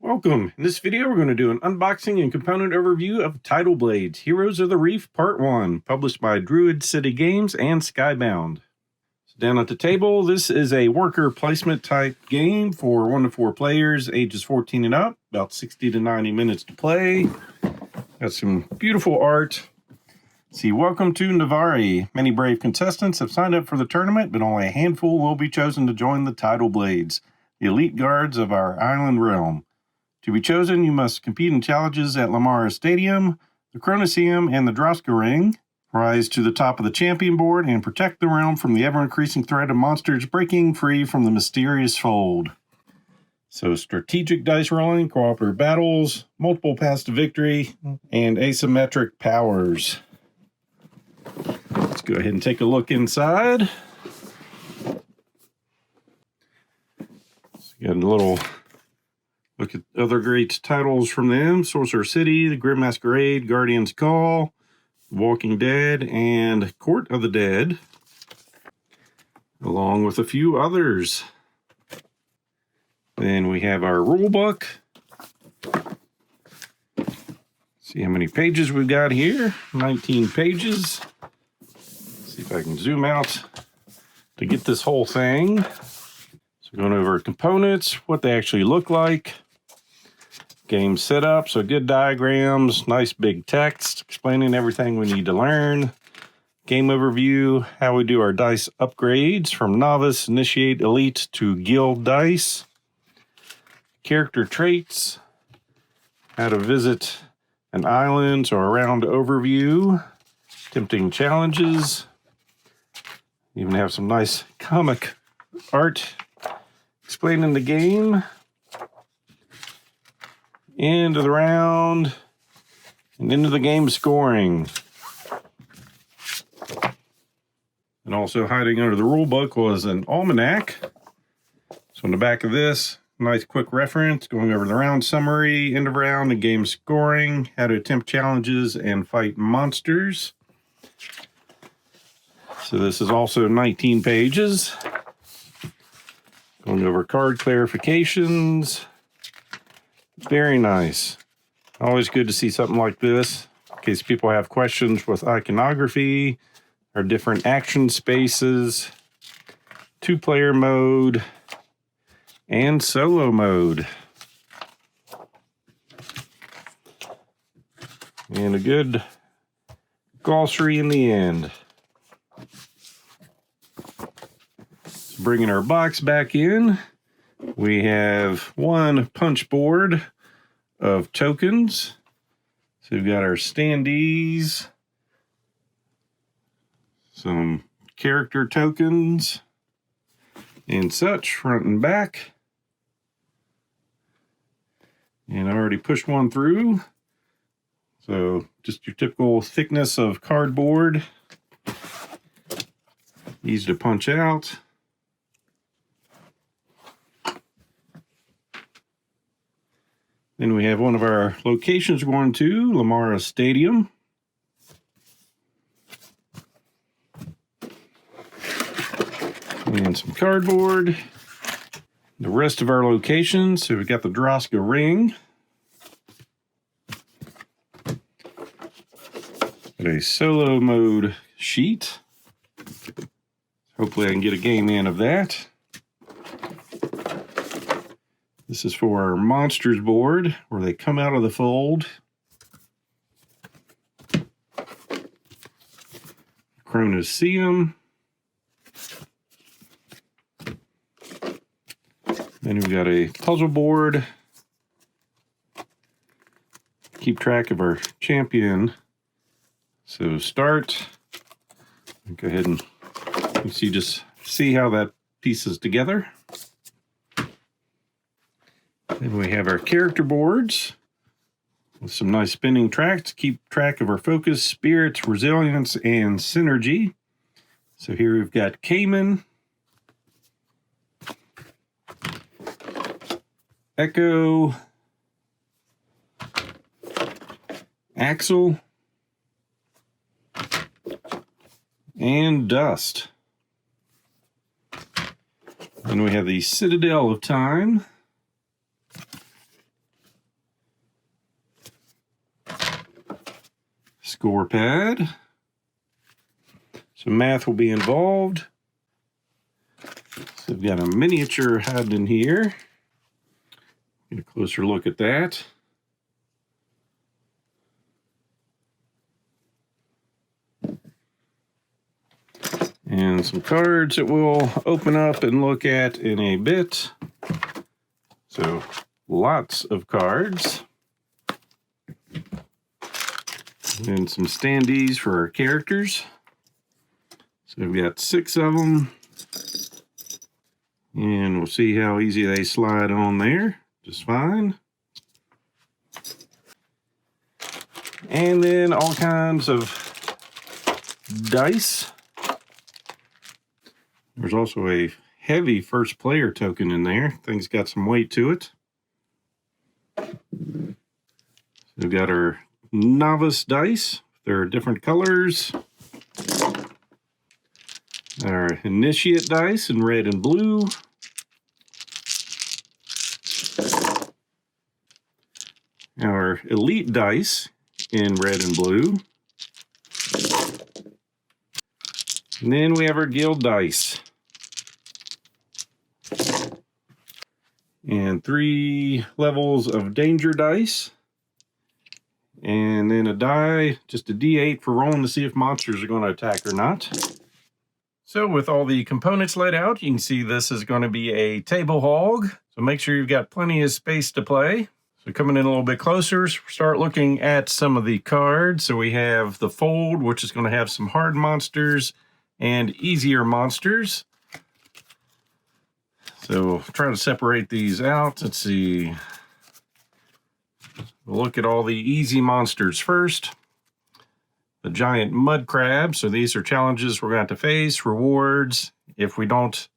Welcome. In this video, we're going to do an unboxing and component overview of TIDAL Blades, Heroes of the Reef Part 1, published by Druid City Games and SkyBound. So down at the table, this is a worker placement type game for 1 to 4 players, ages 14 and up, about 60 to 90 minutes to play. Got some beautiful art. See, welcome to Navari. Many brave contestants have signed up for the tournament, but only a handful will be chosen to join the TIDAL Blades, the elite guards of our island realm. To be chosen, you must compete in challenges at Lamara Stadium, the Chronoseum, and the Droska Ring. Rise to the top of the champion board and protect the realm from the ever-increasing threat of monsters breaking free from the mysterious fold. So strategic dice rolling, cooperative battles, multiple paths to victory, and asymmetric powers. Let's go ahead and take a look inside. So got a little look at other great titles from them: Sorcerer City, The Grim Masquerade, Guardian's Call, Walking Dead, and Court of the Dead, along with a few others. Then we have our rule book. See how many pages we've got here. 19 pages. See if I can zoom out to get this whole thing. So going over components, what they actually look like. Game setup, so good diagrams, nice big text explaining everything we need to learn. Game overview, how we do our dice upgrades from novice, initiate, elite to guild dice. Character traits, how to visit an island, so a round overview, tempting challenges. Even have some nice comic art explaining the game. End of the round, and into the game scoring. And also hiding under the rule book was an almanac. So in the back of this, nice quick reference going over the round summary, end of round, and game scoring, how to attempt challenges and fight monsters. So this is also 19 pages. Going over card clarifications. Very nice. Always good to see something like this in case people have questions with iconography or different action spaces, 2-player mode, and solo mode. And a good glossary in the end. So bringing our box back in, we have one punch board of tokens. So we've got our standees, some character tokens and such, front and back. And I already pushed one through. So just your typical thickness of cardboard. Easy to punch out. Then we have one of our locations going to, Lamara Stadium. And some cardboard. The rest of our locations, so we've got the Droska Ring. Got a solo mode sheet. Hopefully I can get a game in of that. This is for our monsters board, where they come out of the fold. Chronoseum. Then we've got a puzzle board. Keep track of our champion. So start. Go ahead and just see how that pieces together. Then we have our character boards with some nice spinning tracks to keep track of our focus, spirits, resilience, and synergy. So here we've got Cayman, Echo, Axel, and Dust. Then we have the Citadel of Time, score pad. Some math will be involved. So we've got a miniature hiding in here. Get a closer look at that. And some cards that we'll open up and look at in a bit. So lots of cards. And some standees for our characters. So we've got 6 of them. And we'll see how easy they slide on there. Just fine. And then all kinds of dice. There's also a heavy first player token in there. Thing's got some weight to it. We've got our novice dice. They're different colors. Our initiate dice in red and blue. Our elite dice in red and blue. And then we have our guild dice. And 3 levels of danger dice. And then a die, just a D8 for rolling to see if monsters are going to attack or not. So with all the components laid out, you can see this is going to be a table hog. So make sure you've got plenty of space to play. So coming in a little bit closer, start looking at some of the cards. So we have the fold, which is going to have some hard monsters and easier monsters. So we'll try to separate these out. Let's see. We'll look at all the easy monsters first. The giant mud crab. So these are challenges we're going to have to face, rewards if we don't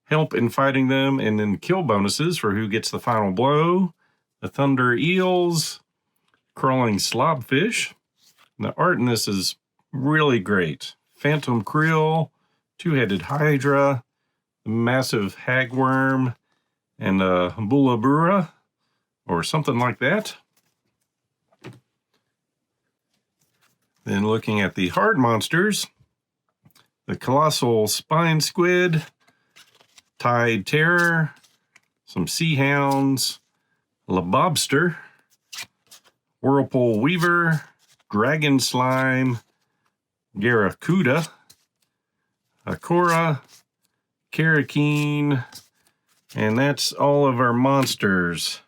help in fighting them, and then kill bonuses for who gets the final blow. The thunder eels, crawling slobfish. And the art in this is really great. Phantom krill, two-headed hydra, the massive hagworm, and bullabura, or something like that. Then looking at the hard monsters, the colossal spine squid, tide terror, some sea hounds, lobster, whirlpool weaver, dragon slime, Garacuda, Akora, Karakeen, and that's all of our monsters.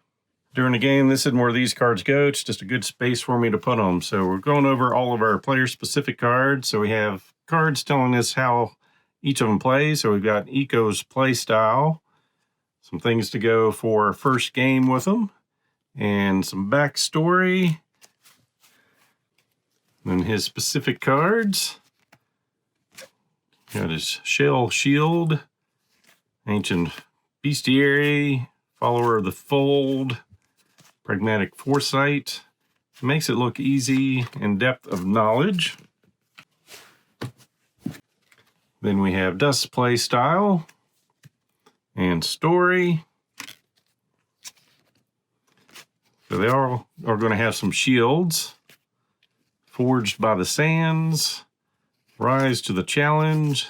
During the game, this isn't where these cards go. It's just a good space for me to put them. So we're going over all of our player-specific cards. So we have cards telling us how each of them plays. So we've got Eco's play style, some things to go for first game with them, and some backstory, and his specific cards. Got his shell shield, ancient bestiary, follower of the fold, pragmatic foresight. Makes it look easy, and depth of knowledge. Then we have Dust's play style and story. So they all are going to have some shields. Forged by the sands. Rise to the challenge.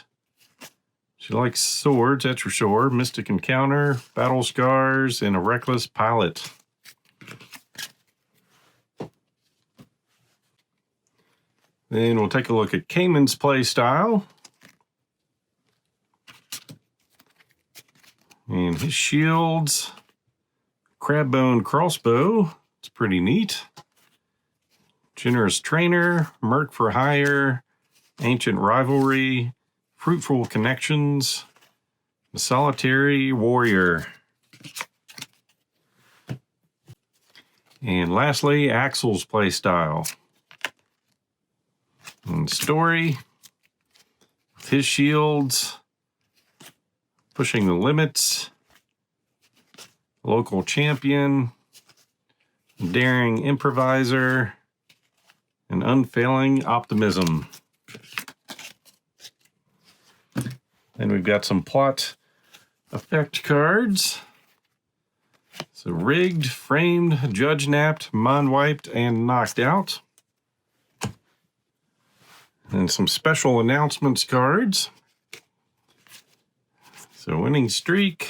She likes swords, that's for sure. Mystic encounter, battle scars, and a reckless pilot. Then we'll take a look at Cayman's play style. And his shields. Crabbone crossbow. It's pretty neat. Generous trainer. Merc for hire. Ancient rivalry. Fruitful connections. The solitary warrior. And lastly, Axel's play style. And story. With his shields. Pushing the limits. Local champion. Daring improviser. And unfailing optimism. Then we've got some plot effect cards. So rigged, framed, judge napped, mind wiped, and knocked out. And some special announcements cards. So winning streak,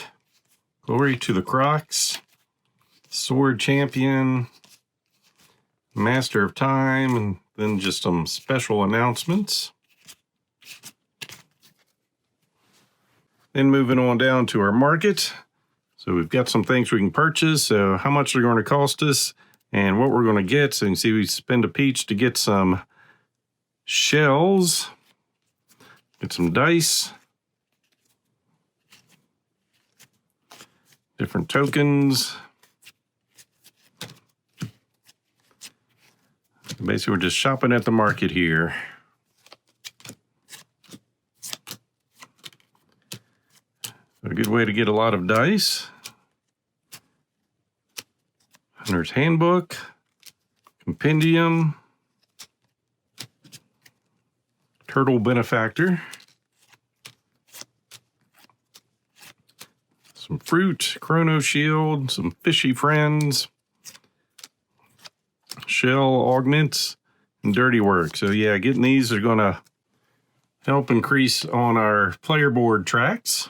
glory to the Crocs, sword champion, master of time, and then just some special announcements. Then moving on down to our market. So we've got some things we can purchase. So how much they're going to cost us and what we're going to get. So you can see we spend a peach to get some shells, get some dice, different tokens. Basically, we're just shopping at the market here. A good way to get a lot of dice. Hunter's Handbook, Compendium, Turtle Benefactor, some fruit, Chrono Shield, some fishy friends, shell augments, and dirty work. So yeah, getting these are going to help increase on our player board tracks.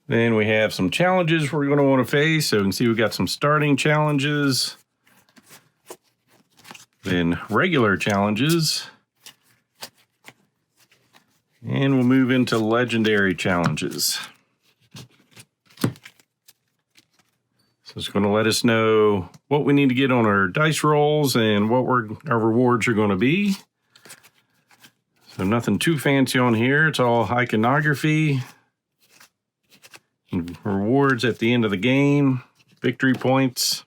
Then we have some challenges we're going to want to face. So you can see we've got some starting challenges, then regular challenges, and we'll move into legendary challenges. So it's going to let us know what we need to get on our dice rolls and what our rewards are going to be. So nothing too fancy on here. It's all iconography. And rewards at the end of the game, victory points.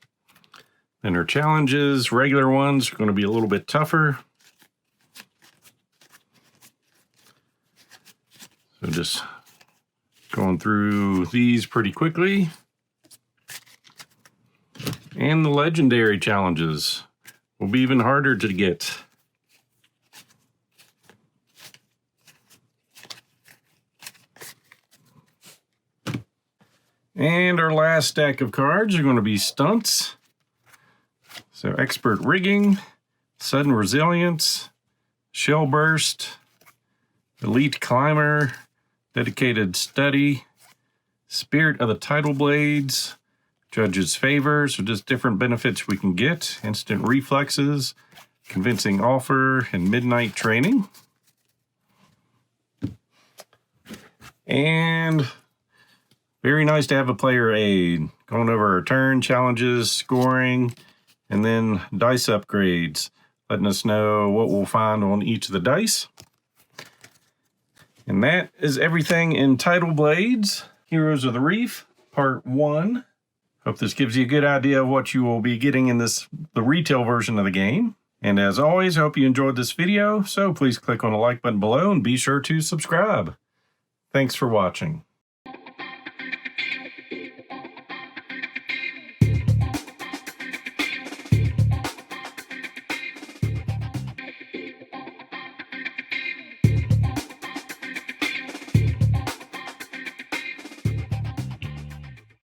And our challenges, regular ones, are going to be a little bit tougher. So just going through these pretty quickly. And the legendary challenges will be even harder to get. And our last stack of cards are going to be stunts. So expert rigging, sudden resilience, shell burst, elite climber, dedicated study, spirit of the tidal blades, judge's favor. So just different benefits we can get. Instant reflexes, convincing offer, and midnight training. And very nice to have a player aid, going over our turn challenges, scoring, and then dice upgrades, letting us know what we'll find on each of the dice. And that is everything in Tidal Blades, Heroes of the Reef, Part 1. Hope this gives you a good idea of what you will be getting in the retail version of the game. And as always, I hope you enjoyed this video, so please click on the like button below and be sure to subscribe. Thanks for watching.